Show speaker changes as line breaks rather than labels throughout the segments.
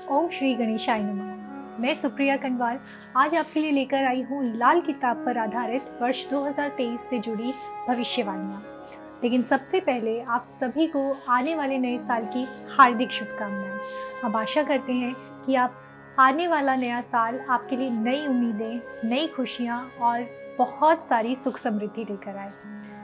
ओम श्री गणेशाय नमः। मैं सुप्रिया कनवाल आज आपके लिए लेकर आई हूँ लाल किताब पर आधारित वर्ष 2023 से जुड़ी भविष्यवाणियाँ। लेकिन सबसे पहले आप सभी को आने वाले नए साल की हार्दिक शुभकामनाएं। हम आशा करते हैं कि आप आने वाला नया साल आपके लिए नई उम्मीदें, नई खुशियाँ और बहुत सारी सुख समृद्धि लेकर आए।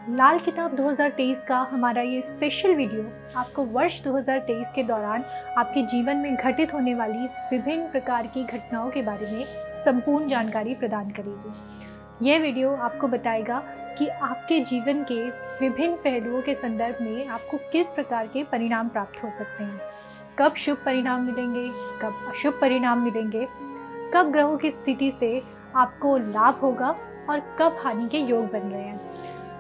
लाल किताब 2023 का हमारा ये स्पेशल वीडियो आपको वर्ष 2023 के दौरान आपके जीवन में घटित होने वाली विभिन्न प्रकार की घटनाओं के बारे में संपूर्ण जानकारी प्रदान करेगी। यह वीडियो आपको बताएगा कि आपके जीवन के विभिन्न पहलुओं के संदर्भ में आपको किस प्रकार के परिणाम प्राप्त हो सकते हैं, कब शुभ परिणाम मिलेंगे, कब अशुभ परिणाम मिलेंगे, कब ग्रहों की स्थिति से आपको लाभ होगा और कब हानि के योग बन रहे हैं,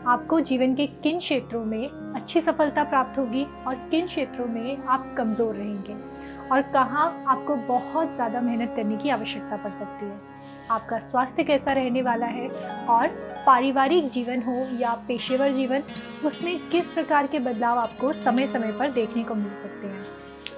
आपको जीवन के किन क्षेत्रों में अच्छी सफलता प्राप्त होगी और किन क्षेत्रों में आप कमज़ोर रहेंगे और कहाँ आपको बहुत ज़्यादा मेहनत करने की आवश्यकता पड़ सकती है, आपका स्वास्थ्य कैसा रहने वाला है और पारिवारिक जीवन हो या पेशेवर जीवन, उसमें किस प्रकार के बदलाव आपको समय समय पर देखने को मिल सकते हैं।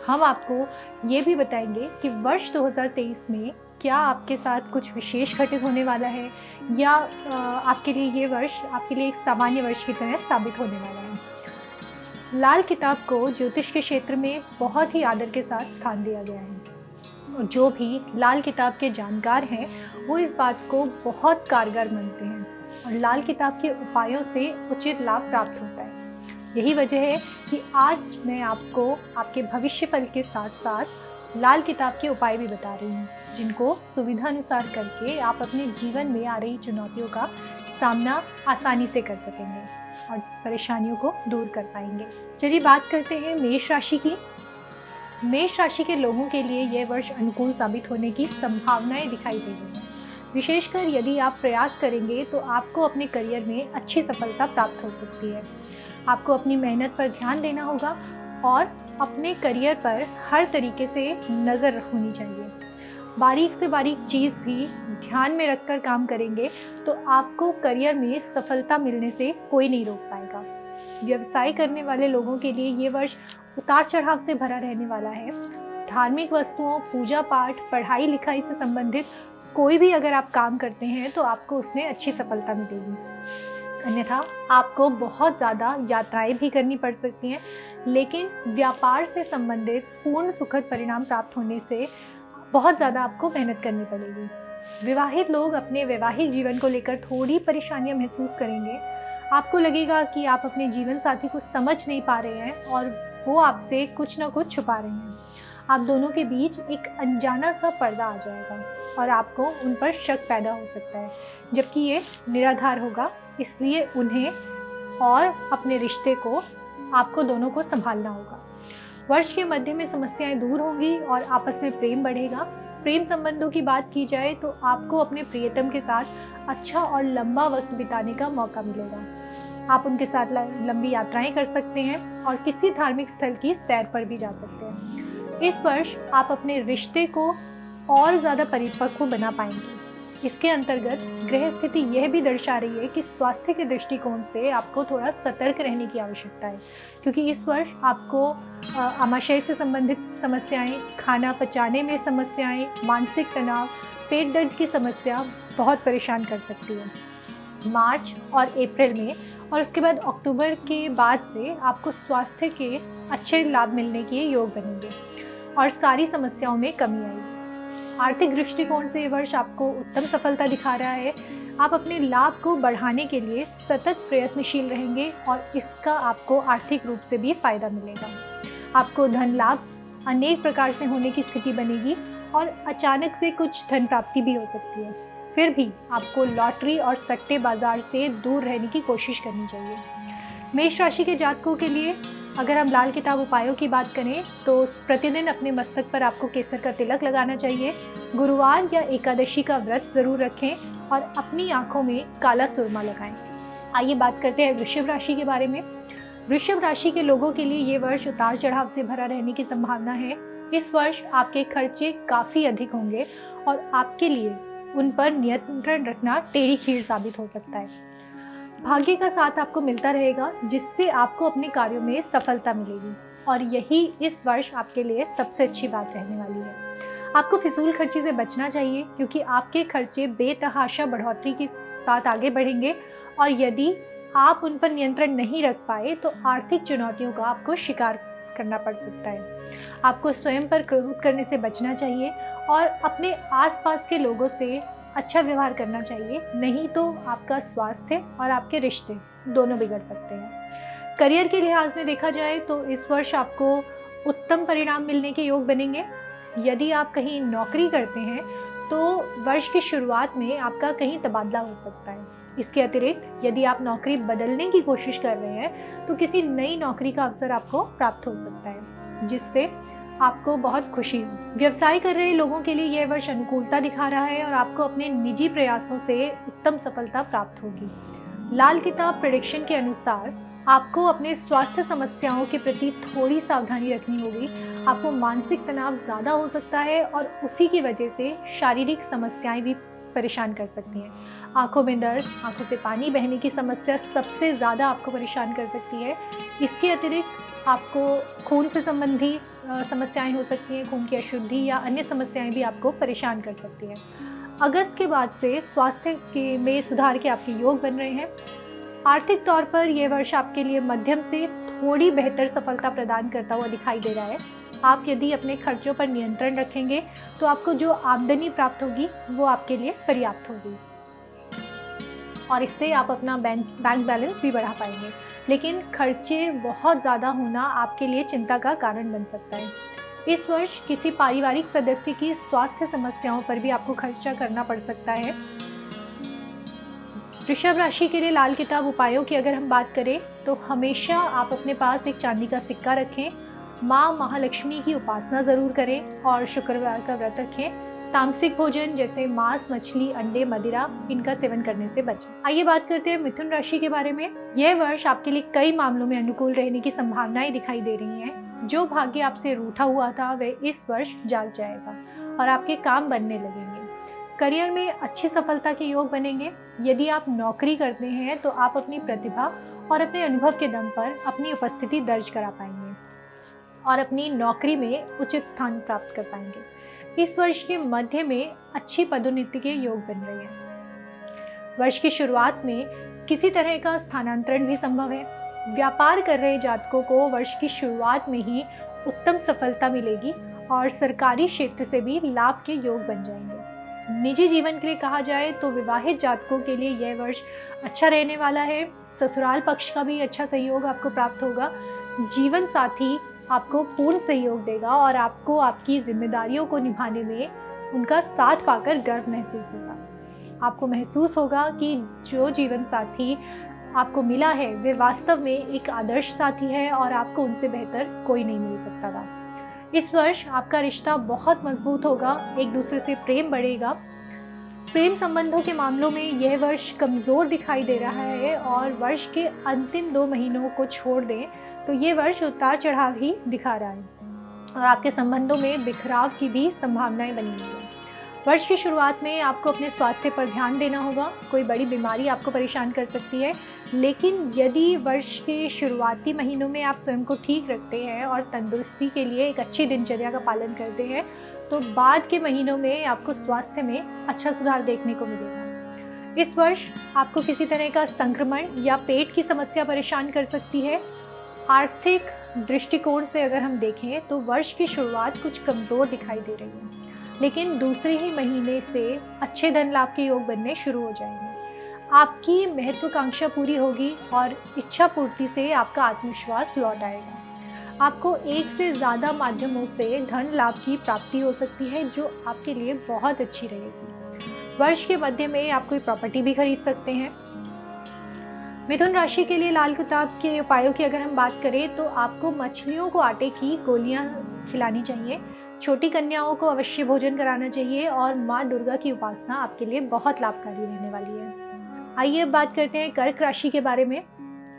हम आपको ये भी बताएंगे कि वर्ष 2023 में क्या आपके साथ कुछ विशेष घटित होने वाला है या आपके लिए ये वर्ष आपके लिए एक सामान्य वर्ष की तरह साबित होने वाला है। लाल किताब को ज्योतिष के क्षेत्र में बहुत ही आदर के साथ स्थान दिया गया है। जो भी लाल किताब के जानकार हैं वो इस बात को बहुत कारगर मानते हैं और लाल किताब के उपायों से उचित लाभ प्राप्त होता है। यही वजह है कि आज मैं आपको आपके भविष्य फल के साथ साथ लाल किताब के उपाय भी बता रही हूँ, जिनको सुविधानुसार करके आप अपने जीवन में आ रही चुनौतियों का सामना आसानी से कर सकेंगे और परेशानियों को दूर कर पाएंगे। चलिए बात करते हैं मेष राशि की। मेष राशि के लोगों के लिए यह वर्ष अनुकूल साबित होने की संभावनाएं दिखाई दे रही हैं। विशेषकर यदि आप प्रयास करेंगे तो आपको अपने करियर में अच्छी सफलता प्राप्त हो सकती है। आपको अपनी मेहनत पर ध्यान देना होगा और अपने करियर पर हर तरीके से नज़र होनी चाहिए। बारीक से बारीक चीज़ भी ध्यान में रखकर काम करेंगे तो आपको करियर में सफलता मिलने से कोई नहीं रोक पाएगा। व्यवसाय करने वाले लोगों के लिए ये वर्ष उतार चढ़ाव से भरा रहने वाला है। धार्मिक वस्तुओं, पूजा पाठ, पढ़ाई लिखाई से संबंधित कोई भी अगर आप काम करते हैं तो आपको उसमें अच्छी सफलता मिलेगी। अन्यथा आपको बहुत ज़्यादा यात्राएं भी करनी पड़ सकती हैं, लेकिन व्यापार से संबंधित पूर्ण सुखद परिणाम प्राप्त होने से बहुत ज़्यादा आपको मेहनत करनी पड़ेगी। विवाहित लोग अपने वैवाहिक जीवन को लेकर थोड़ी परेशानियां महसूस करेंगे। आपको लगेगा कि आप अपने जीवन साथी को समझ नहीं पा रहे हैं और वो आपसे कुछ ना कुछ छुपा रहे हैं। आप दोनों के बीच एक अनजाना सा पर्दा आ जाएगा और आपको उन पर शक पैदा हो सकता है, जबकि ये निराधार होगा। इसलिए उन्हें और अपने रिश्ते को आपको दोनों को संभालना होगा। वर्ष के मध्य में समस्याएं दूर होंगी और आपस में प्रेम बढ़ेगा। प्रेम संबंधों की बात की जाए तो आपको अपने प्रियतम के साथ अच्छा और लंबा वक्त बिताने का मौका मिलेगा। आप उनके साथ लंबी यात्राएं कर सकते हैं और किसी धार्मिक स्थल की सैर पर भी जा सकते हैं। इस वर्ष आप अपने रिश्ते को और ज़्यादा परिपक्व बना पाएंगे। इसके अंतर्गत ग्रह स्थिति यह भी दर्शा रही है कि स्वास्थ्य के दृष्टिकोण से आपको थोड़ा सतर्क रहने की आवश्यकता है, क्योंकि इस वर्ष आपको आमाशय से संबंधित समस्याएं, खाना पचाने में समस्याएं, मानसिक तनाव, पेट दर्द की समस्या बहुत परेशान कर सकती है। मार्च और अप्रैल में और उसके बाद अक्टूबर के बाद से आपको स्वास्थ्य के अच्छे लाभ मिलने के योग बनेंगे और सारी समस्याओं में कमी आएगी। आर्थिक दृष्टिकोण से ये वर्ष आपको उत्तम सफलता दिखा रहा है। आप अपने लाभ को बढ़ाने के लिए सतत प्रयत्नशील रहेंगे और इसका आपको आर्थिक रूप से भी फायदा मिलेगा। आपको धन लाभ अनेक प्रकार से होने की स्थिति बनेगी और अचानक से कुछ धन प्राप्ति भी हो सकती है। फिर भी आपको लॉटरी और सट्टे बाजार से दूर रहने की कोशिश करनी चाहिए। मेष राशि के जातकों के लिए अगर हम लाल किताब उपायों की बात करें तो प्रतिदिन अपने मस्तक पर आपको केसर का तिलक लगाना चाहिए। गुरुवार या एकादशी का व्रत जरूर रखें और अपनी आंखों में काला सुरमा लगाएं। आइए बात करते हैं वृषभ राशि के बारे में। वृषभ राशि के लोगों के लिए ये वर्ष उतार चढ़ाव से भरा रहने की संभावना है। इस वर्ष आपके खर्चे काफ़ी अधिक होंगे और आपके लिए उन पर नियंत्रण रखना टेढ़ी खीर साबित हो सकता है। भाग्य का साथ आपको मिलता रहेगा, जिससे आपको अपने कार्यों में सफलता मिलेगी। और यही इस वर्ष आपके लिए सबसे अच्छी बात रहने वाली है। आपको फिजूल खर्ची से बचना चाहिए क्योंकि आपके खर्चे बेतहाशा बढ़ोतरी के साथ आगे बढ़ेंगे और यदि आप उन पर नियंत्रण नहीं रख पाए तो आर्थिक चुनौतियों का आपको शिकार करना पड़ सकता है। आपको स्वयं पर क्रोध करने से बचना चाहिए और अपने आसपास के लोगों से अच्छा व्यवहार करना चाहिए, नहीं तो आपका स्वास्थ्य और आपके रिश्ते दोनों बिगड़ सकते हैं। करियर के लिहाज में देखा जाए तो इस वर्ष आपको उत्तम परिणाम मिलने के योग बनेंगे। यदि आप कहीं नौकरी करते हैं तो वर्ष की शुरुआत में आपका कहीं तबादला हो सकता है। इसके अतिरिक्त यदि आप नौकरी बदलने की कोशिश कर रहे हैं तो किसी नई नौकरी का अवसर आपको प्राप्त हो सकता है जिससे आपको बहुत खुशी हो। व्यवसाय कर रहे लोगों के लिए यह वर्ष अनुकूलता दिखा रहा है और आपको अपने निजी प्रयासों से उत्तम सफलता प्राप्त होगी। लाल किताब प्रेडिक्शन के अनुसार आपको अपने स्वास्थ्य समस्याओं के प्रति थोड़ी सावधानी रखनी होगी। आपको मानसिक तनाव ज़्यादा हो सकता है और उसी की वजह से शारीरिक समस्याएं भी परेशान कर सकती हैं। आंखों में दर्द, आंखों से पानी बहने की समस्या सबसे ज़्यादा आपको परेशान कर सकती है। इसके अतिरिक्त आपको खून से संबंधी समस्याएं हो सकती हैं, खून की अशुद्धि या अन्य समस्याएं भी आपको परेशान कर सकती हैं। अगस्त के बाद से स्वास्थ्य में सुधार के आपके योग बन रहे हैं। आर्थिक तौर पर यह वर्ष आपके लिए मध्यम से थोड़ी बेहतर सफलता प्रदान करता हुआ दिखाई दे रहा है। आप यदि अपने खर्चों पर नियंत्रण रखेंगे तो आपको जो आमदनी प्राप्त होगी वो आपके लिए पर्याप्त होगी और इससे आप अपना बैंक बैलेंस भी बढ़ा पाएंगे। लेकिन खर्चे बहुत ज़्यादा होना आपके लिए चिंता का कारण बन सकता है। इस वर्ष किसी पारिवारिक सदस्य की स्वास्थ्य समस्याओं पर भी आपको खर्चा करना पड़ सकता है। वृषभ राशि के लिए लाल किताब उपायों की अगर हम बात करें तो हमेशा आप अपने पास एक चांदी का सिक्का रखें, माँ महालक्ष्मी की उपासना ज़रूर करें और शुक्रवार का व्रत रखें। तामसिक भोजन जैसे मांस, मछली, अंडे, मदिरा इनका सेवन करने से बचें। आइए बात करते हैं मिथुन राशि के बारे में। यह वर्ष आपके लिए कई मामलों में अनुकूल रहने की संभावनाएं दिखाई दे रही हैं। जो भाग्य आपसे रूठा हुआ था वह इस वर्ष जाग जाएगा और आपके काम बनने लगेंगे। करियर में अच्छी सफलता के योग बनेंगे। यदि आप नौकरी करते हैं तो आप अपनी प्रतिभा और अपने अनुभव के दम पर अपनी उपस्थिति दर्ज करा पाएंगे और अपनी नौकरी में उचित स्थान प्राप्त कर पाएंगे। इस वर्ष के मध्य में अच्छी पदोन्नति के योग बन रहे हैं। वर्ष की शुरुआत में किसी तरह का स्थानांतरण भी संभव है। व्यापार कर रहे जातकों को वर्ष की शुरुआत में ही उत्तम सफलता मिलेगी और सरकारी क्षेत्र से भी लाभ के योग बन जाएंगे। निजी जीवन के लिए कहा जाए तो विवाहित जातकों के लिए यह वर्ष अच्छा रहने वाला है। ससुराल पक्ष का भी अच्छा सहयोग आपको प्राप्त होगा। जीवन साथी आपको पूर्ण सहयोग देगा और आपको आपकी जिम्मेदारियों को निभाने में उनका साथ पाकर गर्व महसूस होगा। आपको महसूस होगा कि जो जीवन साथी आपको मिला है वे वास्तव में एक आदर्श साथी है और आपको उनसे बेहतर कोई नहीं मिल सकता था। इस वर्ष आपका रिश्ता बहुत मजबूत होगा, एक दूसरे से प्रेम बढ़ेगा। प्रेम संबंधों के मामलों में यह वर्ष कमज़ोर दिखाई दे रहा है और वर्ष के अंतिम 2 महीनों को छोड़ दें तो ये वर्ष उतार चढ़ाव ही दिखा रहा है और आपके संबंधों में बिखराव की भी संभावनाएं बनी हुई हैं। वर्ष की शुरुआत में आपको अपने स्वास्थ्य पर ध्यान देना होगा। कोई बड़ी बीमारी आपको परेशान कर सकती है, लेकिन यदि वर्ष के शुरुआती महीनों में आप स्वयं को ठीक रखते हैं और तंदुरुस्ती के लिए एक अच्छी दिनचर्या का पालन करते हैं तो बाद के महीनों में आपको स्वास्थ्य में अच्छा सुधार देखने को मिलेगा। इस वर्ष आपको किसी तरह का संक्रमण या पेट की समस्या परेशान कर सकती है। आर्थिक दृष्टिकोण से अगर हम देखें तो वर्ष की शुरुआत कुछ कमज़ोर दिखाई दे रही है, लेकिन दूसरे ही महीने से अच्छे धन लाभ के योग बनने शुरू हो जाएंगे। आपकी महत्वाकांक्षा पूरी होगी और इच्छा पूर्ति से आपका आत्मविश्वास लौट आएगा। आपको एक से ज़्यादा माध्यमों से धन लाभ की प्राप्ति हो सकती है जो आपके लिए बहुत अच्छी रहेगी। वर्ष के मध्य में आप कोई प्रॉपर्टी भी खरीद सकते हैं। मिथुन राशि के लिए लाल किताब के उपायों की अगर हम बात करें तो आपको मछलियों को आटे की गोलियां खिलानी चाहिए। छोटी कन्याओं को अवश्य भोजन कराना चाहिए और माँ दुर्गा की उपासना आपके लिए बहुत लाभकारी रहने वाली है। आइए अब बात करते हैं कर्क राशि के बारे में।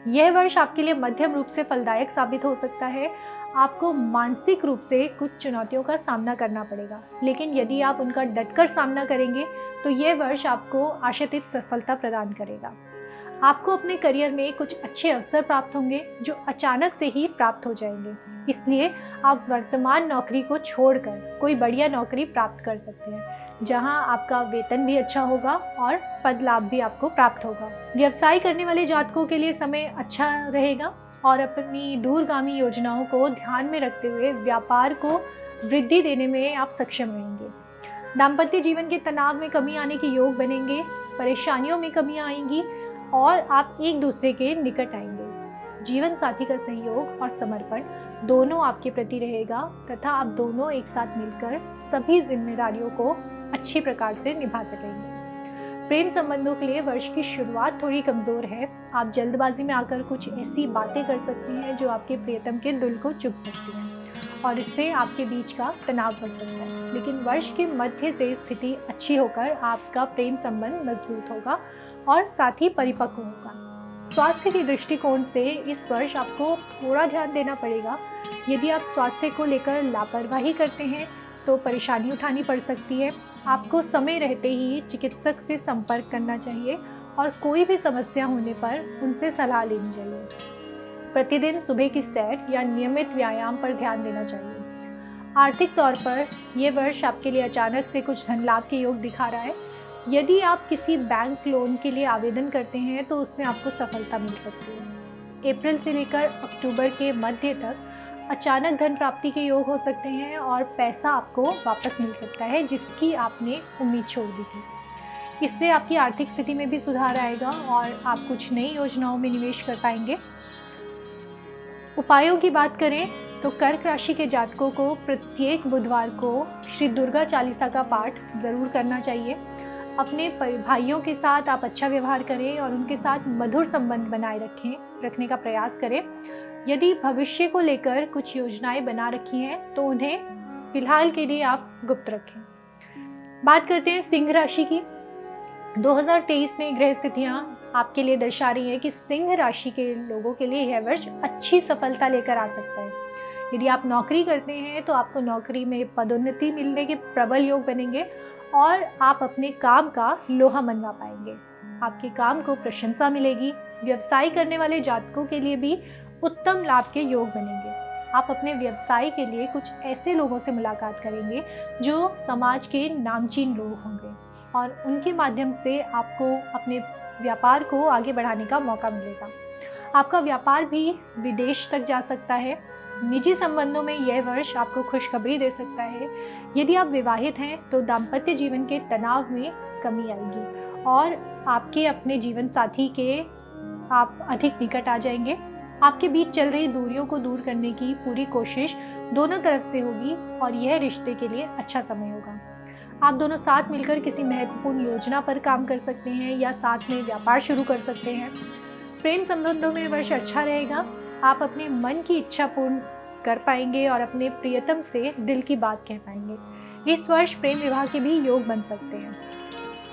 यह वर्ष आपके लिए मध्यम रूप से फलदायक साबित हो सकता है। आपको मानसिक रूप से कुछ चुनौतियों का सामना करना पड़ेगा, लेकिन यदि आप उनका डटकर सामना करेंगे तो यह वर्ष आपको आशातीत सफलता प्रदान करेगा। आपको अपने करियर में कुछ अच्छे अवसर प्राप्त होंगे जो अचानक से ही प्राप्त हो जाएंगे, इसलिए आप वर्तमान नौकरी को छोड़कर कोई बढ़िया नौकरी प्राप्त कर सकते हैं जहां आपका वेतन भी अच्छा होगा और पद लाभ भी आपको प्राप्त होगा। व्यवसाय करने वाले जातकों के लिए समय अच्छा रहेगा और अपनी दूरगामी योजनाओं को ध्यान में रखते हुए व्यापार को वृद्धि देने में आप सक्षम रहेंगे। दाम्पत्य जीवन के तनाव में कमी आने के योग बनेंगे, परेशानियों में कमी आएंगी और आप एक दूसरे के निकट आएंगे। जीवन साथी का सहयोग और समर्पण दोनों आपके प्रति रहेगा तथा आप दोनों एक साथ मिलकर सभी जिम्मेदारियों को अच्छी प्रकार से निभा सकेंगे। प्रेम संबंधों के लिए वर्ष की शुरुआत थोड़ी कमज़ोर है। आप जल्दबाजी में आकर कुछ ऐसी बातें कर सकती हैं जो आपके प्रियतम के दिल को चुभ सकती हैं और इससे आपके बीच का तनाव बढ़ सकता है। लेकिन वर्ष के मध्य से स्थिति अच्छी होकर आपका प्रेम संबंध मजबूत होगा और साथ ही परिपक्व होगा। स्वास्थ्य के दृष्टिकोण से इस वर्ष आपको थोड़ा ध्यान देना पड़ेगा। यदि आप स्वास्थ्य को लेकर लापरवाही करते हैं तो परेशानी उठानी पड़ सकती है। आपको समय रहते ही चिकित्सक से संपर्क करना चाहिए और कोई भी समस्या होने पर उनसे सलाह लेनी चाहिए। प्रतिदिन सुबह की सैर या नियमित व्यायाम पर ध्यान देना चाहिए। आर्थिक तौर पर यह वर्ष आपके लिए अचानक से कुछ धन लाभ के योग दिखा रहा है। यदि आप किसी बैंक लोन के लिए आवेदन करते हैं तो उसमें आपको सफलता मिल सकती है। अप्रैल से लेकर अक्टूबर के मध्य तक अचानक धन प्राप्ति के योग हो सकते हैं और पैसा आपको वापस मिल सकता है जिसकी आपने उम्मीद छोड़ दी थी। इससे आपकी आर्थिक स्थिति में भी सुधार आएगा और आप कुछ नई योजनाओं में निवेश कर पाएंगे। उपायों की बात करें तो कर्क राशि के जातकों को प्रत्येक बुधवार को श्री दुर्गा चालीसा का पाठ ज़रूर करना चाहिए। अपने भाइयों के साथ आप अच्छा व्यवहार करें और उनके साथ मधुर संबंध बनाए रखने का प्रयास करें। यदि भविष्य को लेकर कुछ योजनाएं बना रखी हैं तो उन्हें फिलहाल के लिए आप गुप्त रखें। बात करते हैं सिंह राशि की। 2023 में ग्रह स्थितियां आपके लिए दर्शा रही है कि सिंह राशि के लोगों के लिए यह वर्ष अच्छी सफलता लेकर आ सकता है। यदि आप नौकरी करते हैं तो आपको नौकरी में पदोन्नति मिलने के प्रबल योग बनेंगे और आप अपने काम का लोहा मनवा पाएंगे। आपके काम को प्रशंसा मिलेगी। व्यवसाय करने वाले जातकों के लिए भी उत्तम लाभ के योग बनेंगे। आप अपने व्यवसाय के लिए कुछ ऐसे लोगों से मुलाकात करेंगे जो समाज के नामचीन लोग होंगे और उनके माध्यम से आपको अपने व्यापार को आगे बढ़ाने का मौका मिलेगा। आपका व्यापार भी विदेश तक जा सकता है। निजी संबंधों में यह वर्ष आपको खुशखबरी दे सकता है। यदि आप विवाहित हैं तो दाम्पत्य जीवन के तनाव में कमी आएगी और आपके अपने जीवन साथी के आप अधिक निकट आ जाएंगे। आपके बीच चल रही दूरियों को दूर करने की पूरी कोशिश दोनों तरफ से होगी और यह रिश्ते के लिए अच्छा समय होगा। आप दोनों साथ मिलकर किसी महत्वपूर्ण योजना पर काम कर सकते हैं या साथ में व्यापार शुरू कर सकते हैं। प्रेम संबंधों में वर्ष अच्छा रहेगा। आप अपने मन की इच्छा पूर्ण कर पाएंगे और अपने प्रियतम से दिल की बात कह पाएंगे। इस वर्ष प्रेम विवाह के भी योग बन सकते हैं।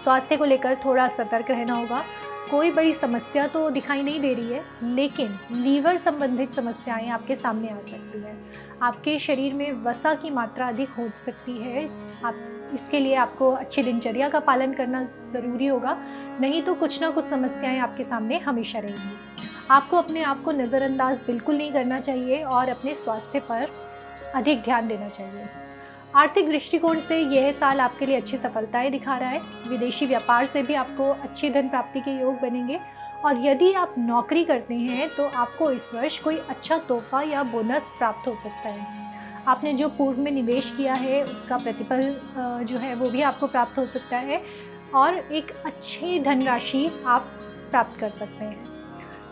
स्वास्थ्य को लेकर थोड़ा सतर्क रहना होगा। कोई बड़ी समस्या तो दिखाई नहीं दे रही है, लेकिन लीवर संबंधित समस्याएं आपके सामने आ सकती हैं। आपके शरीर में वसा की मात्रा अधिक हो सकती है। इसके लिए आपको अच्छी दिनचर्या का पालन करना ज़रूरी होगा, नहीं तो कुछ ना कुछ समस्याएं आपके सामने हमेशा रहेंगी। आपको अपने आप को नज़रअंदाज बिल्कुल नहीं करना चाहिए और अपने स्वास्थ्य पर अधिक ध्यान देना चाहिए। आर्थिक दृष्टिकोण से यह साल आपके लिए अच्छी सफलताएं दिखा रहा है। विदेशी व्यापार से भी आपको अच्छी धन प्राप्ति के योग बनेंगे और यदि आप नौकरी करते हैं तो आपको इस वर्ष कोई अच्छा तोहफा या बोनस प्राप्त हो सकता है। आपने जो पूर्व में निवेश किया है उसका प्रतिफल जो है वो भी आपको प्राप्त हो सकता है और एक अच्छी धनराशि आप प्राप्त कर सकते हैं।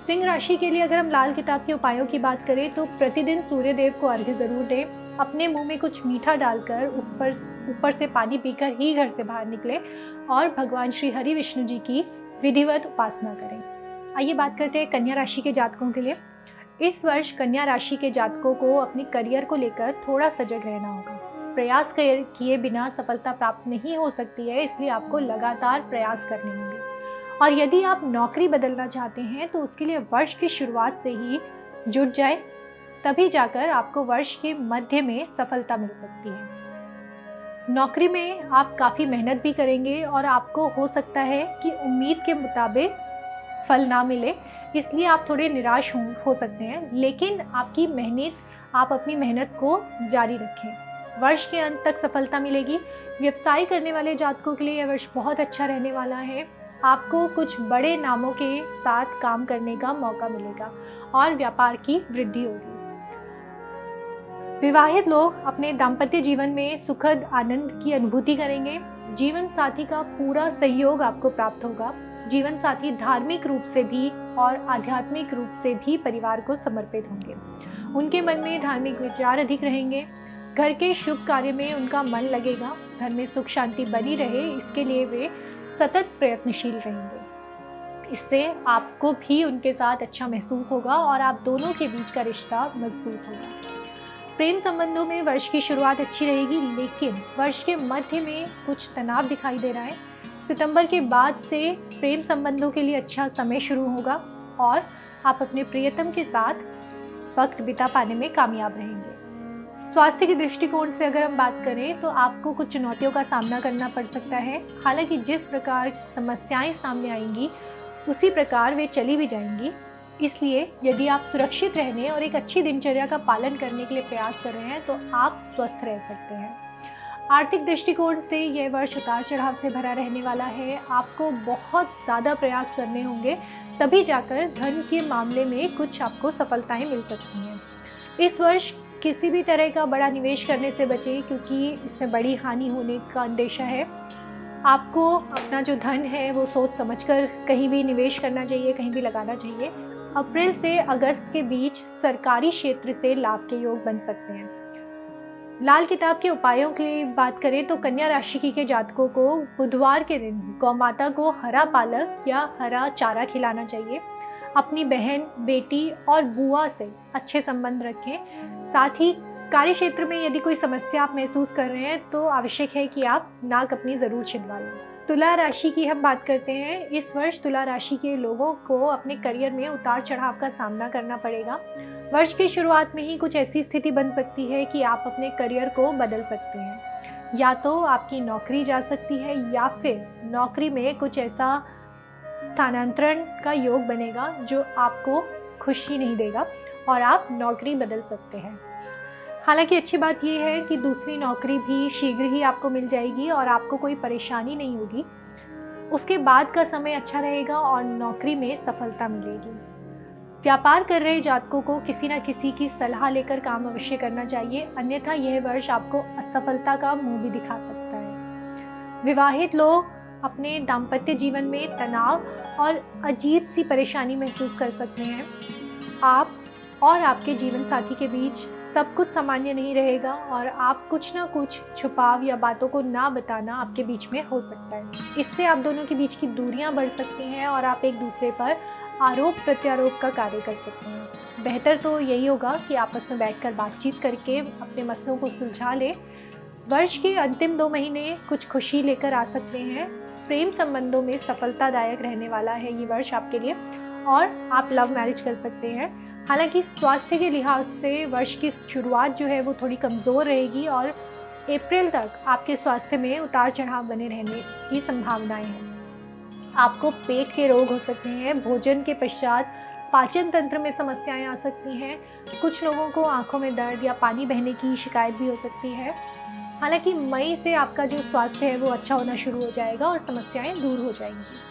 सिंह राशि के लिए अगर हम लाल किताब के उपायों की बात करें तो प्रतिदिन सूर्य देव को अर्घ्य ज़रूर दें। अपने मुंह में कुछ मीठा डालकर उस पर ऊपर से पानी पीकर ही घर से बाहर निकले और भगवान श्री हरि विष्णु जी की विधिवत उपासना करें। आइए बात करते हैं कन्या राशि के जातकों के लिए। इस वर्ष कन्या राशि के जातकों को अपने करियर को लेकर थोड़ा सजग रहना होगा। प्रयास किए बिना सफलता प्राप्त नहीं हो सकती है, इसलिए आपको लगातार प्रयास करने होंगे। और यदि आप नौकरी बदलना चाहते हैं तो उसके लिए वर्ष की शुरुआत से ही जुट जाएं, तभी जाकर आपको वर्ष के मध्य में सफलता मिल सकती है। नौकरी में आप काफ़ी मेहनत भी करेंगे और आपको हो सकता है कि उम्मीद के मुताबिक फल ना मिले, इसलिए आप थोड़े निराश हो सकते हैं, लेकिन आप अपनी मेहनत को जारी रखें। वर्ष के अंत तक सफलता मिलेगी। व्यवसाय करने वाले जातकों के लिए यह वर्ष बहुत अच्छा रहने वाला है। आपको कुछ बड़े नामों के साथ काम करने का मौका मिलेगा और व्यापार की वृद्धि होगी। विवाहित लोग अपने दाम्पत्य जीवन में सुखद आनंद की अनुभूति करेंगे। जीवन साथी का पूरा सहयोग आपको प्राप्त होगा। जीवन साथी धार्मिक रूप से भी और आध्यात्मिक रूप से भी परिवार को समर्पित होंगे। उनके मन में धार्मिक विचार अधिक रहेंगे। घर के शुभ कार्य में उनका मन लगेगा। घर में सुख शांति बनी रहे, इसके लिए वे सतत प्रयत्नशील रहेंगे। इससे आपको भी उनके साथ अच्छा महसूस होगा और आप दोनों के बीच का रिश्ता मजबूत होगा। प्रेम संबंधों में वर्ष की शुरुआत अच्छी रहेगी, लेकिन वर्ष के मध्य में कुछ तनाव दिखाई दे रहा है। सितंबर के बाद से प्रेम संबंधों के लिए अच्छा समय शुरू होगा और आप अपने प्रियतम के साथ वक्त बिता पाने में कामयाब रहेंगे। स्वास्थ्य के दृष्टिकोण से अगर हम बात करें तो आपको कुछ चुनौतियों का सामना करना पड़ सकता है। हालांकि जिस प्रकार समस्याएं सामने आएंगी उसी प्रकार वे चली भी जाएंगी। इसलिए यदि आप सुरक्षित रहने और एक अच्छी दिनचर्या का पालन करने के लिए प्रयास कर रहे हैं तो आप स्वस्थ रह सकते हैं। आर्थिक दृष्टिकोण से यह वर्ष उतार चढ़ाव से भरा रहने वाला है। आपको बहुत ज़्यादा प्रयास करने होंगे, तभी जाकर धन के मामले में कुछ आपको सफलताएं मिल सकती हैं। इस वर्ष किसी भी तरह का बड़ा निवेश करने से बचें, क्योंकि इसमें बड़ी हानि होने का अंदेशा है। आपको अपना जो धन है वो सोच समझकर कहीं भी निवेश करना चाहिए, कहीं भी लगाना चाहिए। अप्रैल से अगस्त के बीच सरकारी क्षेत्र से लाभ के योग बन सकते हैं। लाल किताब के उपायों के लिए बात करें तो कन्या राशि के जातकों को बुधवार के दिन गौमाता को हरा पालक या हरा चारा खिलाना चाहिए। अपनी बहन, बेटी और बुआ से अच्छे संबंध रखें। साथ ही कार्य क्षेत्र में यदि कोई समस्या आप महसूस कर रहे हैं तो आवश्यक है कि आप नाक अपनी ज़रूर छिदवा लें। तुला राशि की हम बात करते हैं। इस वर्ष तुला राशि के लोगों को अपने करियर में उतार चढ़ाव का सामना करना पड़ेगा। वर्ष की शुरुआत में ही कुछ ऐसी स्थिति बन सकती है कि आप अपने करियर को बदल सकते हैं। या तो आपकी नौकरी जा सकती है या फिर नौकरी में कुछ ऐसा स्थानांतरण का योग बनेगा जो आपको खुशी नहीं देगा और आप नौकरी बदल सकते हैं। हालांकि अच्छी बात यह है कि दूसरी नौकरी भी शीघ्र ही आपको मिल जाएगी और आपको कोई परेशानी नहीं होगी। उसके बाद का समय अच्छा रहेगा और नौकरी में सफलता मिलेगी। व्यापार कर रहे जातकों को किसी न किसी की सलाह लेकर काम अवश्य करना चाहिए, अन्यथा यह वर्ष आपको असफलता का मुंह भी दिखा सकता है। विवाहित लोग अपने दाम्पत्य जीवन में तनाव और अजीब सी परेशानी महसूस कर सकते हैं। आप और आपके जीवन साथी के बीच सब कुछ सामान्य नहीं रहेगा और आप कुछ ना कुछ छुपाव या बातों को ना बताना आपके बीच में हो सकता है। इससे आप दोनों के बीच की दूरियां बढ़ सकती हैं और आप एक दूसरे पर आरोप प्रत्यारोप का कार्य कर सकते हैं। बेहतर तो यही होगा कि आपस में बैठकर बातचीत करके अपने मसलों को सुलझा लें। वर्ष के अंतिम 2 महीने कुछ खुशी लेकर आ सकते हैं। प्रेम संबंधों में सफलतादायक रहने वाला है ये वर्ष आपके लिए और आप लव मैरिज कर सकते हैं। हालांकि स्वास्थ्य के लिहाज से वर्ष की शुरुआत जो है वो थोड़ी कमज़ोर रहेगी और अप्रैल तक आपके स्वास्थ्य में उतार चढ़ाव बने रहने की संभावनाएं हैं। आपको पेट के रोग हो सकते हैं। भोजन के पश्चात पाचन तंत्र में समस्याएं आ सकती हैं। कुछ लोगों को आंखों में दर्द या पानी बहने की शिकायत भी हो सकती है। हालांकि मई से आपका जो स्वास्थ्य है वो अच्छा होना शुरू हो जाएगा और समस्याएं दूर हो जाएंगी।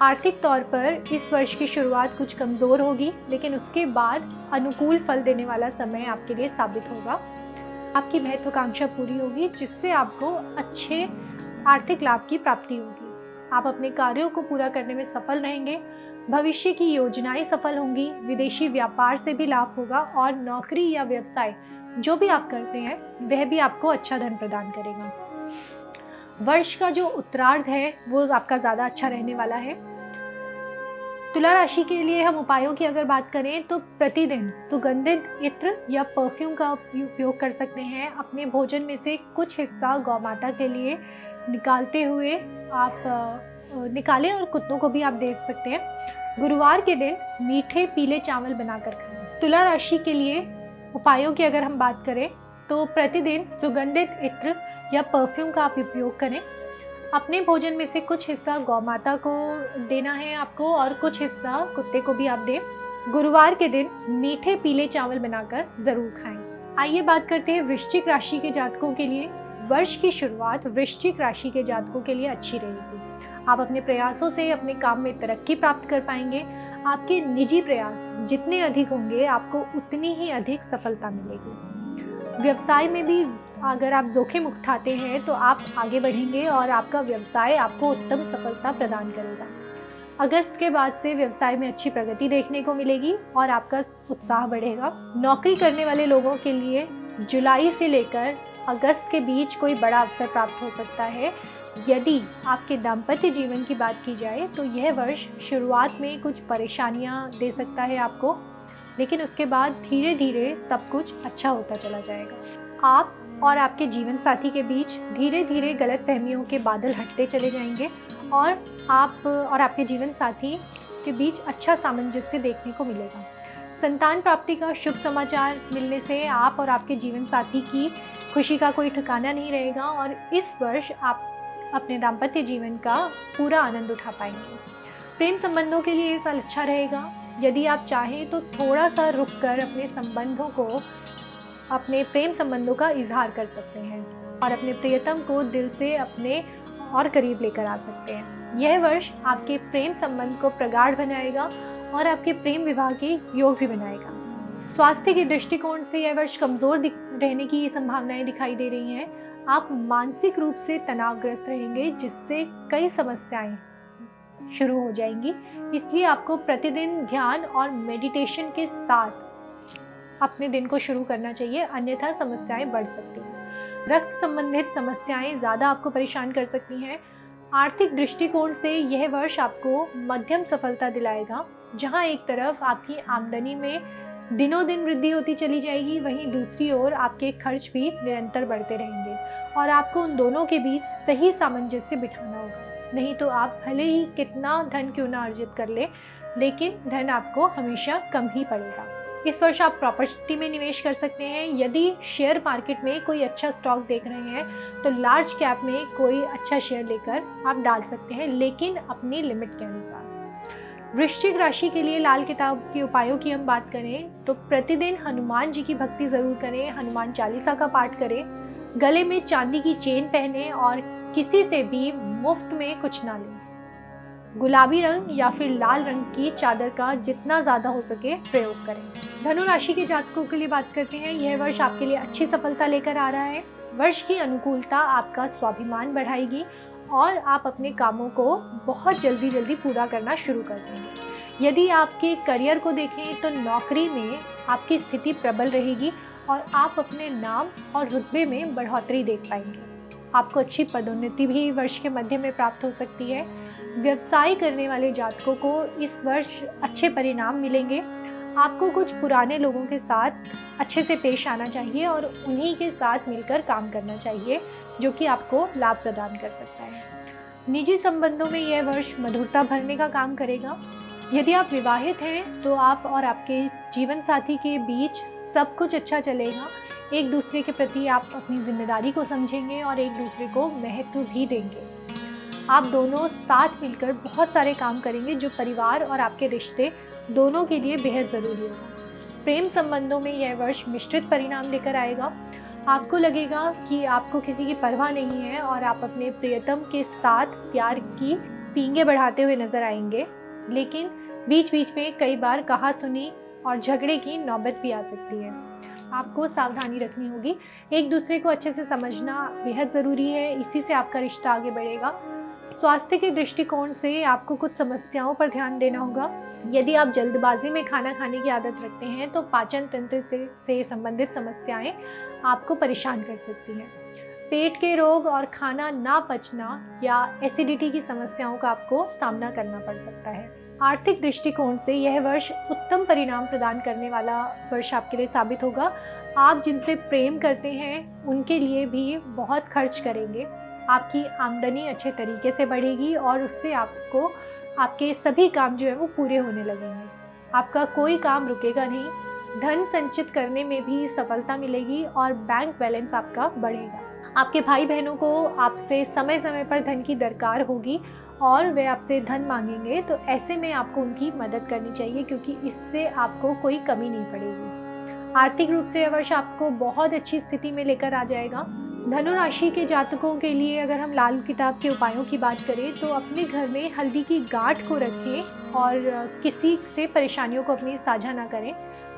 आर्थिक तौर पर इस वर्ष की शुरुआत कुछ कमज़ोर होगी, लेकिन उसके बाद अनुकूल फल देने वाला समय आपके लिए साबित होगा। आपकी महत्वाकांक्षा पूरी होगी, जिससे आपको अच्छे आर्थिक लाभ की प्राप्ति होगी। आप अपने कार्यों को पूरा करने में सफल रहेंगे। भविष्य की योजनाएं सफल होंगी। विदेशी व्यापार से भी लाभ होगा और नौकरी या व्यवसाय जो भी आप करते हैं वह भी आपको अच्छा धन प्रदान करेगा। वर्ष का जो उत्तरार्ध है वो आपका ज़्यादा अच्छा रहने वाला है। तुला राशि के लिए हम उपायों की अगर बात करें तो प्रतिदिन सुगंधित इत्र या परफ्यूम का उपयोग कर सकते हैं। अपने भोजन में से कुछ हिस्सा गौमाता के लिए निकालते हुए आप निकालें और कुत्तों को भी आप दे सकते हैं। गुरुवार के दिन मीठे पीले चावल बनाकर खाएं। तुला राशि के लिए उपायों की अगर हम बात करें तो प्रतिदिन सुगंधित इत्र या परफ्यूम का आप उपयोग करें। अपने भोजन में से कुछ हिस्सा गौ माता को देना है आपको और कुछ हिस्सा कुत्ते को भी आप दें। गुरुवार के दिन मीठे पीले चावल बनाकर ज़रूर खाएं। आइए बात करते हैं वृश्चिक राशि के जातकों के लिए। वर्ष की शुरुआत वृश्चिक राशि के जातकों के लिए अच्छी रहेगी। आप अपने प्रयासों से अपने काम में तरक्की प्राप्त कर पाएंगे। आपके निजी प्रयास जितने अधिक होंगे आपको उतनी ही अधिक सफलता मिलेगी। व्यवसाय में भी अगर आप जोखिम उठाते हैं तो आप आगे बढ़ेंगे और आपका व्यवसाय आपको उत्तम सफलता प्रदान करेगा। अगस्त के बाद से व्यवसाय में अच्छी प्रगति देखने को मिलेगी और आपका उत्साह बढ़ेगा। नौकरी करने वाले लोगों के लिए जुलाई से लेकर अगस्त के बीच कोई बड़ा अवसर प्राप्त हो सकता है। यदि आपके दाम्पत्य जीवन की बात की जाए तो यह वर्ष शुरुआत में कुछ परेशानियां दे सकता है आपको, लेकिन उसके बाद धीरे धीरे सब कुछ अच्छा होता चला जाएगा। आप और आपके जीवन साथी के बीच धीरे धीरे गलतफहमियों के बादल हटते चले जाएंगे और आप और आपके जीवन साथी के बीच अच्छा सामंजस्य देखने को मिलेगा। संतान प्राप्ति का शुभ समाचार मिलने से आप और आपके जीवन साथी की खुशी का कोई ठिकाना नहीं रहेगा और इस वर्ष आप अपने दाम्पत्य जीवन का पूरा आनंद उठा पाएंगे। प्रेम संबंधों के लिए ये साल अच्छा रहेगा। यदि आप चाहें तो थोड़ा सा रुक कर अपने प्रेम संबंधों का इजहार कर सकते हैं और अपने प्रियतम को दिल से अपने और करीब लेकर आ सकते हैं। यह वर्ष आपके प्रेम संबंध को प्रगाढ़ बनाएगा और आपके प्रेम विवाह के योग भी बनाएगा। स्वास्थ्य के दृष्टिकोण से यह वर्ष कमज़ोर रहने की संभावनाएं दिखाई दे रही हैं। आप मानसिक रूप से तनावग्रस्त रहेंगे जिससे कई समस्याएं शुरू हो जाएंगी। इसलिए आपको प्रतिदिन ध्यान और मेडिटेशन के साथ अपने दिन को शुरू करना चाहिए, अन्यथा समस्याएं बढ़ सकती हैं। रक्त संबंधित समस्याएं ज़्यादा आपको परेशान कर सकती हैं। आर्थिक दृष्टिकोण से यह वर्ष आपको मध्यम सफलता दिलाएगा। जहां एक तरफ आपकी आमदनी में दिनों दिन वृद्धि होती चली जाएगी, वहीं दूसरी ओर आपके खर्च भी निरंतर बढ़ते रहेंगे और आपको उन दोनों के बीच सही सामंजस्य बिठाना होगा। नहीं तो आप भले ही कितना धन क्यों ना अर्जित कर ले, लेकिन धन आपको हमेशा कम ही पड़ेगा। इस वर्ष आप प्रॉपर्टी में निवेश कर सकते हैं। यदि शेयर मार्केट में कोई अच्छा स्टॉक देख रहे हैं तो लार्ज कैप में कोई अच्छा शेयर लेकर आप डाल सकते हैं, लेकिन अपनी लिमिट के अनुसार। वृश्चिक राशि के लिए लाल किताब के उपायों की हम बात करें तो प्रतिदिन हनुमान जी की भक्ति ज़रूर करें, हनुमान चालीसा का पाठ करें, गले में चांदी की चेन पहने और किसी से भी मुफ्त में कुछ ना लें। गुलाबी रंग या फिर लाल रंग की चादर का जितना ज़्यादा हो सके प्रयोग करें। धनु राशि के जातकों के लिए बात करते हैं। यह वर्ष आपके लिए अच्छी सफलता लेकर आ रहा है। वर्ष की अनुकूलता आपका स्वाभिमान बढ़ाएगी और आप अपने कामों को बहुत जल्दी पूरा करना शुरू कर देंगे। यदि आपके करियर को देखें तो नौकरी में आपकी स्थिति प्रबल रहेगी और आप अपने नाम और रुतबे में बढ़ोतरी देख पाएंगे। आपको अच्छी पदोन्नति भी वर्ष के मध्य में प्राप्त हो सकती है। व्यवसाय करने वाले जातकों को इस वर्ष अच्छे परिणाम मिलेंगे। आपको कुछ पुराने लोगों के साथ अच्छे से पेश आना चाहिए और उन्हीं के साथ मिलकर काम करना चाहिए, जो कि आपको लाभ प्रदान कर सकता है। निजी संबंधों में यह वर्ष मधुरता भरने का काम करेगा। यदि आप विवाहित हैं तो आप और आपके जीवन साथी के बीच सब कुछ अच्छा चलेगा। एक दूसरे के प्रति आप अपनी जिम्मेदारी को समझेंगे और एक दूसरे को महत्व भी देंगे। आप दोनों साथ मिलकर बहुत सारे काम करेंगे जो परिवार और आपके रिश्ते दोनों के लिए बेहद ज़रूरी होगा। प्रेम संबंधों में यह वर्ष मिश्रित परिणाम लेकर आएगा। आपको लगेगा कि आपको किसी की परवाह नहीं है और आप अपने प्रियतम के साथ प्यार की पींगे बढ़ाते हुए नजर आएंगे, लेकिन बीच बीच में कई बार कहा-सुनी और झगड़े की नौबत भी आ सकती है। आपको सावधानी रखनी होगी। एक दूसरे को अच्छे से समझना बेहद ज़रूरी है, इसी से आपका रिश्ता आगे बढ़ेगा। स्वास्थ्य के दृष्टिकोण से आपको कुछ समस्याओं पर ध्यान देना होगा। यदि आप जल्दबाजी में खाना खाने की आदत रखते हैं तो पाचन तंत्र से संबंधित समस्याएं आपको परेशान कर सकती हैं। पेट के रोग और खाना ना पचना या एसिडिटी की समस्याओं का आपको सामना करना पड़ सकता है। आर्थिक दृष्टिकोण से यह वर्ष उत्तम परिणाम प्रदान करने वाला वर्ष आपके लिए साबित होगा। आप जिनसे प्रेम करते हैं उनके लिए भी बहुत खर्च करेंगे। आपकी आमदनी अच्छे तरीके से बढ़ेगी और उससे आपको आपके सभी काम जो है वो पूरे होने लगेंगे। आपका कोई काम रुकेगा नहीं। धन संचित करने में भी सफलता मिलेगी और बैंक बैलेंस आपका बढ़ेगा। आपके भाई बहनों को आपसे समय समय पर धन की दरकार होगी और वे आपसे धन मांगेंगे, तो ऐसे में आपको उनकी मदद करनी चाहिए क्योंकि इससे आपको कोई कमी नहीं पड़ेगी। आर्थिक रूप से यह वर्ष आपको बहुत अच्छी स्थिति में लेकर आ जाएगा। धनु राशि के जातकों के लिए अगर हम लाल किताब के उपायों की बात करें तो अपने घर में हल्दी की गांठ को रखें और किसी से परेशानियों को अपनी साझा ना करें।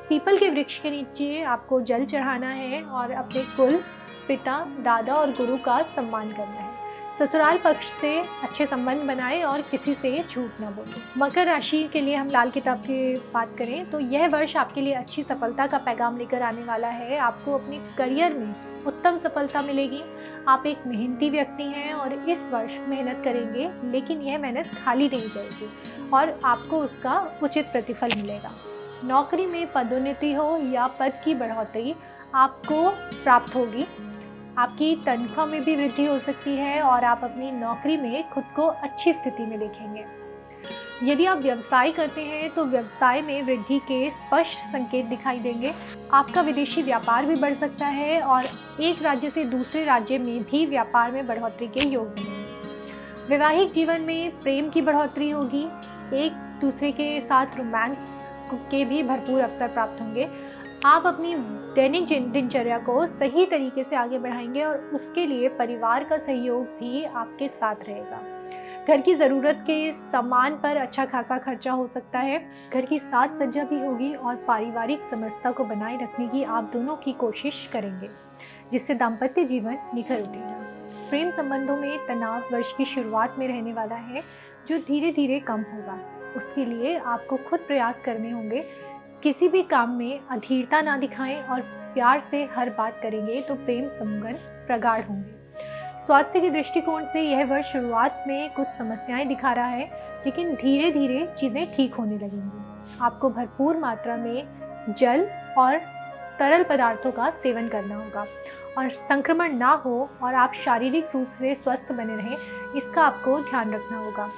पीपल के वृक्ष के नीचे आपको जल चढ़ाना है और अपने कुल, पिता, दादा और गुरु का सम्मान करना है। ससुराल पक्ष से अच्छे संबंध बनाएं और किसी से झूठ ना बोलें। मकर राशि के लिए हम लाल किताब की बात करें तो यह वर्ष आपके लिए अच्छी सफलता का पैगाम लेकर आने वाला है। आपको अपने करियर में उत्तम सफलता मिलेगी। आप एक मेहनती व्यक्ति हैं और इस वर्ष मेहनत करेंगे, लेकिन यह मेहनत खाली नहीं जाएगी और आपको उसका उचित प्रतिफल मिलेगा। नौकरी में पदोन्नति हो या पद की बढ़ोतरी आपको प्राप्त होगी। आपकी तनख्वाह में भी वृद्धि हो सकती है और आप अपनी नौकरी में खुद को अच्छी स्थिति में देखेंगे। यदि आप व्यवसाय करते हैं तो व्यवसाय में वृद्धि के स्पष्ट संकेत दिखाई देंगे। आपका विदेशी व्यापार भी बढ़ सकता है और एक राज्य से दूसरे राज्य में भी व्यापार में बढ़ोतरी के योग बनेंगे। वैवाहिक जीवन में प्रेम की बढ़ोतरी होगी। एक दूसरे के साथ रोमांस के भी भरपूर अवसर प्राप्त होंगे। आप अपनी दैनिक दिनचर्या को सही तरीके से आगे बढ़ाएंगे और उसके लिए परिवार का सहयोग भी आपके साथ रहेगा। घर की ज़रूरत के सामान पर अच्छा खासा खर्चा हो सकता है। घर की साज सज्जा भी होगी और पारिवारिक समरसता को बनाए रखने की आप दोनों की कोशिश करेंगे, जिससे दाम्पत्य जीवन निखर उठेगा। प्रेम संबंधों में तनाव वर्ष की शुरुआत में रहने वाला है, जो धीरे धीरे कम होगा। उसके लिए आपको खुद प्रयास करने होंगे। किसी भी काम में अधीरता ना दिखाएं और प्यार से हर बात करेंगे तो प्रेम संबंध प्रगाढ़ होंगे। स्वास्थ्य के दृष्टिकोण से यह वर्ष शुरुआत में कुछ समस्याएं दिखा रहा है, लेकिन धीरे धीरे चीज़ें ठीक होने लगेंगी। आपको भरपूर मात्रा में जल और तरल पदार्थों का सेवन करना होगा और संक्रमण ना हो और आप शारीरिक रूप से स्वस्थ बने रहें, इसका आपको ध्यान रखना होगा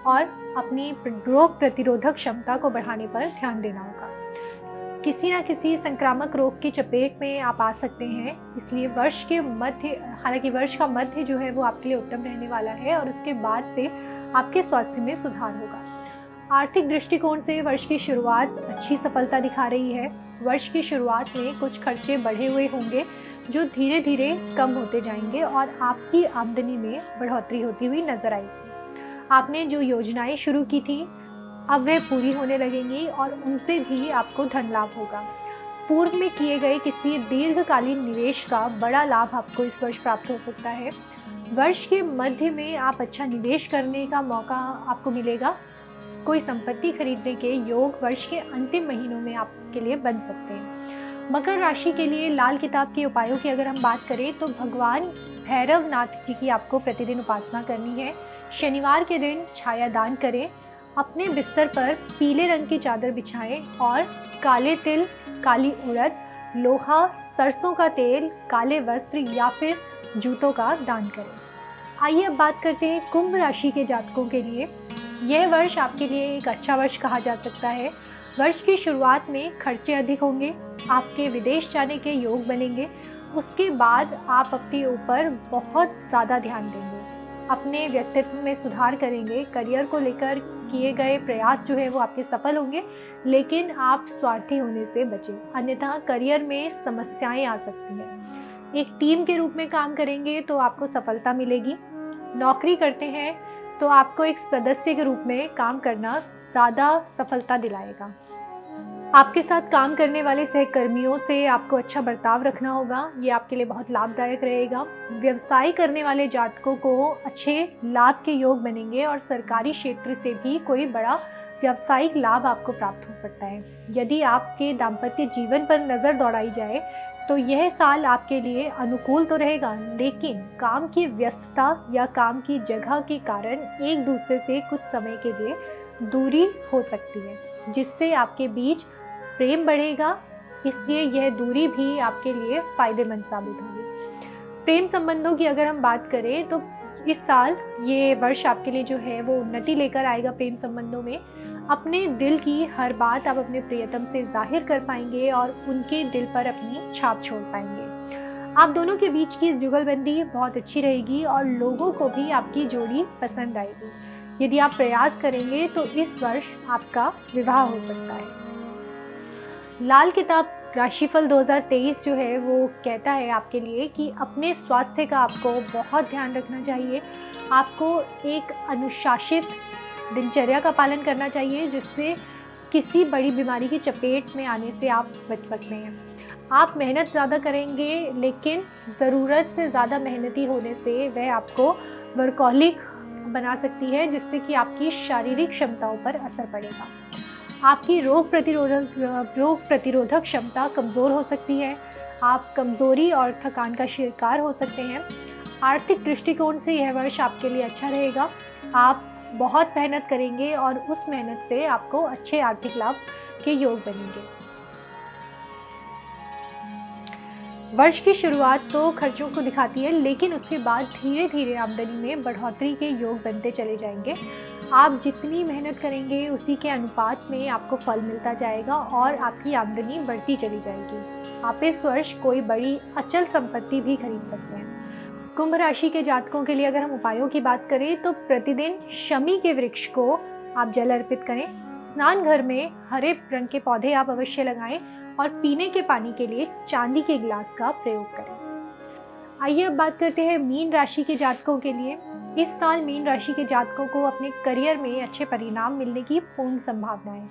और अपनी रोग प्रतिरोधक क्षमता को बढ़ाने पर ध्यान देना होगा। किसी न किसी संक्रामक रोग की चपेट में आप आ सकते हैं, इसलिए वर्ष के मध्य, हालांकि वर्ष का मध्य जो है वो आपके लिए उत्तम रहने वाला है और उसके बाद से आपके स्वास्थ्य में सुधार होगा। आर्थिक दृष्टिकोण से वर्ष की शुरुआत अच्छी सफलता दिखा रही है। वर्ष की शुरुआत में कुछ खर्चे बढ़े हुए होंगे जो धीरे धीरे कम होते जाएंगे और आपकी आमदनी में बढ़ोतरी होती हुई नजर आएगी। आपने जो योजनाएं शुरू की थी अब वह पूरी होने लगेंगी और उनसे भी आपको धन लाभ होगा। पूर्व में किए गए किसी दीर्घकालीन निवेश का बड़ा लाभ आपको इस वर्ष प्राप्त हो सकता है। वर्ष के मध्य में आप अच्छा निवेश करने का मौका आपको मिलेगा। कोई संपत्ति खरीदने के योग वर्ष के अंतिम महीनों में आपके लिए बन सकते हैं। मकर राशि के लिए लाल किताब के उपायों की अगर हम बात करें तो भगवान भैरवनाथ जी की आपको प्रतिदिन उपासना करनी है। शनिवार के दिन छाया दान करें। अपने बिस्तर पर पीले रंग की चादर बिछाएं और काले तिल, काली उड़द, लोहा, सरसों का तेल, काले वस्त्र या फिर जूतों का दान करें। आइए अब बात करते हैं कुंभ राशि के जातकों के लिए। यह वर्ष आपके लिए एक अच्छा वर्ष कहा जा सकता है। वर्ष की शुरुआत में खर्चे अधिक होंगे। आपके विदेश जाने के योग बनेंगे। उसके बाद आप अपने ऊपर बहुत ज़्यादा ध्यान देंगे, अपने व्यक्तित्व में सुधार करेंगे। करियर को लेकर किए गए प्रयास जो है वो आपके सफल होंगे, लेकिन आप स्वार्थी होने से बचें, अन्यथा करियर में समस्याएं आ सकती हैं। एक टीम के रूप में काम करेंगे तो आपको सफलता मिलेगी। नौकरी करते हैं तो आपको एक सदस्य के रूप में काम करना ज़्यादा सफलता दिलाएगा। आपके साथ काम करने वाले सहकर्मियों से आपको अच्छा बर्ताव रखना होगा, ये आपके लिए बहुत लाभदायक रहेगा। व्यवसाय करने वाले जातकों को अच्छे लाभ के योग बनेंगे और सरकारी क्षेत्र से भी कोई बड़ा व्यावसायिक लाभ आपको प्राप्त हो सकता है। यदि आपके दाम्पत्य जीवन पर नज़र दौड़ाई जाए तो यह साल आपके लिए अनुकूल तो रहेगा, लेकिन काम की व्यस्तता या काम की जगह के कारण एक दूसरे से कुछ समय के लिए दूरी हो सकती है, जिससे आपके बीच प्रेम बढ़ेगा। इसलिए यह दूरी भी आपके लिए फ़ायदेमंद साबित होगी। प्रेम संबंधों की अगर हम बात करें तो इस साल ये वर्ष आपके लिए जो है वो उन्नति लेकर आएगा। प्रेम संबंधों में अपने दिल की हर बात आप अपने प्रियतम से जाहिर कर पाएंगे और उनके दिल पर अपनी छाप छोड़ पाएंगे। आप दोनों के बीच की जुगलबंदी बहुत अच्छी रहेगी और लोगों को भी आपकी जोड़ी पसंद आएगी। यदि आप प्रयास करेंगे तो इस वर्ष आपका विवाह हो सकता है। लाल किताब राशिफल 2023 जो है वो कहता है आपके लिए कि अपने स्वास्थ्य का आपको बहुत ध्यान रखना चाहिए। आपको एक अनुशासित दिनचर्या का पालन करना चाहिए, जिससे किसी बड़ी बीमारी की चपेट में आने से आप बच सकते हैं। आप मेहनत ज़्यादा करेंगे, लेकिन ज़रूरत से ज़्यादा मेहनती होने से वह आपको वर्कहोलिक बना सकती है, जिससे कि आपकी शारीरिक क्षमताओं पर असर पड़ेगा। आपकी रोग प्रतिरोधक क्षमता कमज़ोर हो सकती है। आप कमज़ोरी और थकान का शिकार हो सकते हैं। आर्थिक दृष्टिकोण से यह वर्ष आपके लिए अच्छा रहेगा। आप बहुत मेहनत करेंगे और उस मेहनत से आपको अच्छे आर्थिक लाभ के योग बनेंगे। वर्ष की शुरुआत तो खर्चों को दिखाती है, लेकिन उसके बाद धीरे धीरे आमदनी में बढ़ोतरी के योग बनते चले जाएंगे। आप जितनी मेहनत करेंगे उसी के अनुपात में आपको फल मिलता जाएगा और आपकी आमदनी बढ़ती चली जाएगी। आप इस वर्ष कोई बड़ी अचल संपत्ति भी खरीद सकते हैं। कुंभ राशि के जातकों के लिए अगर हम उपायों की बात करें तो प्रतिदिन शमी के वृक्ष को आप जल अर्पित करें। स्नान घर में हरे रंग के पौधे आप अवश्य लगाएं और पीने के पानी के लिए चांदी के गिलास का प्रयोग करें। आइए अब बात करते हैं मीन राशि के जातकों के लिए। इस साल मीन राशि के जातकों को अपने करियर में अच्छे परिणाम मिलने की पूर्ण संभावना है।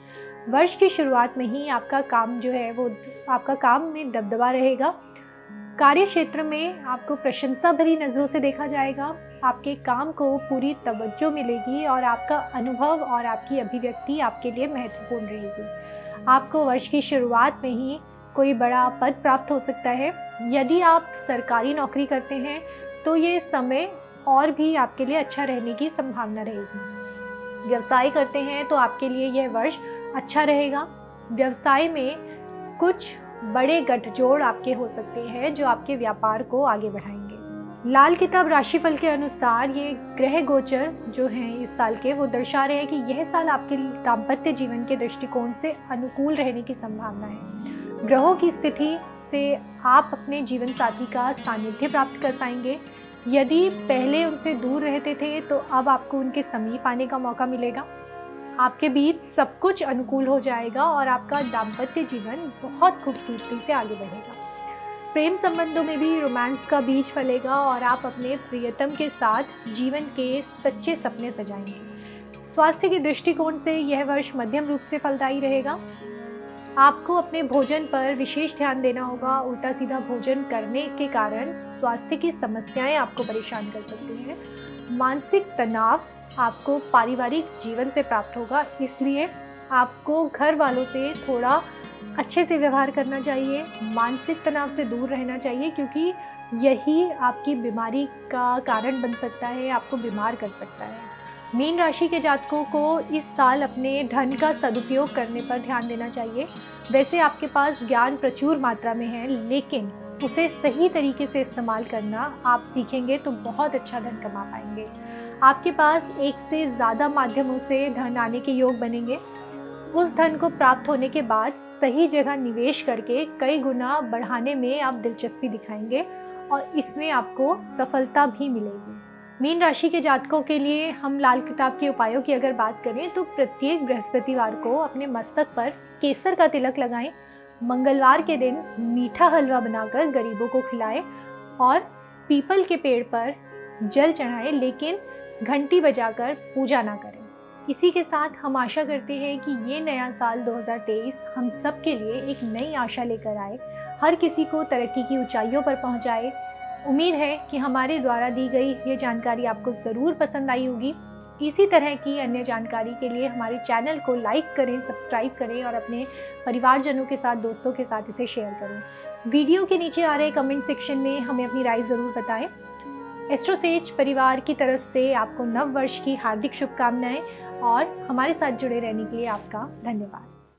वर्ष की शुरुआत में ही आपका काम जो है वो आपका काम में दबदबा रहेगा। कार्य क्षेत्र में आपको प्रशंसा भरी नज़रों से देखा जाएगा। आपके काम को पूरी तवज्जो मिलेगी और आपका अनुभव और आपकी अभिव्यक्ति आपके लिए महत्वपूर्ण रहेगी। आपको वर्ष की शुरुआत में ही कोई बड़ा पद प्राप्त हो सकता है। यदि आप सरकारी नौकरी करते हैं तो ये समय और भी आपके लिए अच्छा रहने की संभावना रहेगी। व्यवसाय करते हैं तो आपके लिए यह वर्ष अच्छा रहेगा। व्यवसाय में कुछ बड़े गठजोड़ आपके हो सकते हैं जो आपके व्यापार को आगे बढ़ाएंगे। लाल किताब राशिफल के अनुसार ये ग्रह गोचर जो हैं इस साल के, वो दर्शा रहे हैं कि यह साल आपके दाम्पत्य जीवन के दृष्टिकोण से अनुकूल रहने की संभावना है। ग्रहों की स्थिति से आप अपने जीवन साथी का सानिध्य प्राप्त कर पाएंगे। यदि पहले उनसे दूर रहते थे तो अब आपको उनके समीप आने का मौका मिलेगा। आपके बीच सब कुछ अनुकूल हो जाएगा और आपका दाम्पत्य जीवन बहुत खूबसूरती से आगे बढ़ेगा। प्रेम संबंधों में भी रोमांस का बीज फलेगा और आप अपने प्रियतम के साथ जीवन के सच्चे सपने सजाएंगे। स्वास्थ्य के दृष्टिकोण से यह वर्ष मध्यम रूप से फलदायी रहेगा। आपको अपने भोजन पर विशेष ध्यान देना होगा। उल्टा सीधा भोजन करने के कारण स्वास्थ्य की समस्याएं आपको परेशान कर सकती हैं। मानसिक तनाव आपको पारिवारिक जीवन से प्राप्त होगा, इसलिए आपको घर वालों से थोड़ा अच्छे से व्यवहार करना चाहिए। मानसिक तनाव से दूर रहना चाहिए, क्योंकि यही आपकी बीमारी का कारण बन सकता है, आपको बीमार कर सकता है। मीन राशि के जातकों को इस साल अपने धन का सदुपयोग करने पर ध्यान देना चाहिए। वैसे आपके पास ज्ञान प्रचुर मात्रा में है, लेकिन उसे सही तरीके से इस्तेमाल करना आप सीखेंगे तो बहुत अच्छा धन कमा पाएंगे। आपके पास एक से ज़्यादा माध्यमों से धन आने के योग बनेंगे। उस धन को प्राप्त होने के बाद सही जगह निवेश करके कई गुना बढ़ाने में आप दिलचस्पी दिखाएंगे और इसमें आपको सफलता भी मिलेगी। मीन राशि के जातकों के लिए हम लाल किताब के उपायों की अगर बात करें तो प्रत्येक बृहस्पतिवार को अपने मस्तक पर केसर का तिलक लगाएं। मंगलवार के दिन मीठा हलवा बनाकर गरीबों को खिलाएं और पीपल के पेड़ पर जल चढ़ाएं, लेकिन घंटी बजाकर पूजा ना करें। इसी के साथ हम आशा करते हैं कि ये नया साल 2023 हम सब के लिए एक नई आशा लेकर आए, हर किसी को तरक्की की ऊंचाइयों पर पहुंचाए। उम्मीद है कि हमारे द्वारा दी गई ये जानकारी आपको ज़रूर पसंद आई होगी। इसी तरह की अन्य जानकारी के लिए हमारे चैनल को लाइक करें, सब्सक्राइब करें और अपने परिवारजनों के साथ, दोस्तों के साथ इसे शेयर करें। वीडियो के नीचे आ रहे कमेंट सेक्शन में हमें अपनी राय ज़रूर बताएं। एस्ट्रोसेज परिवार की तरफ से आपको नव वर्ष की हार्दिक शुभकामनाएं और हमारे साथ जुड़े रहने के लिए आपका धन्यवाद।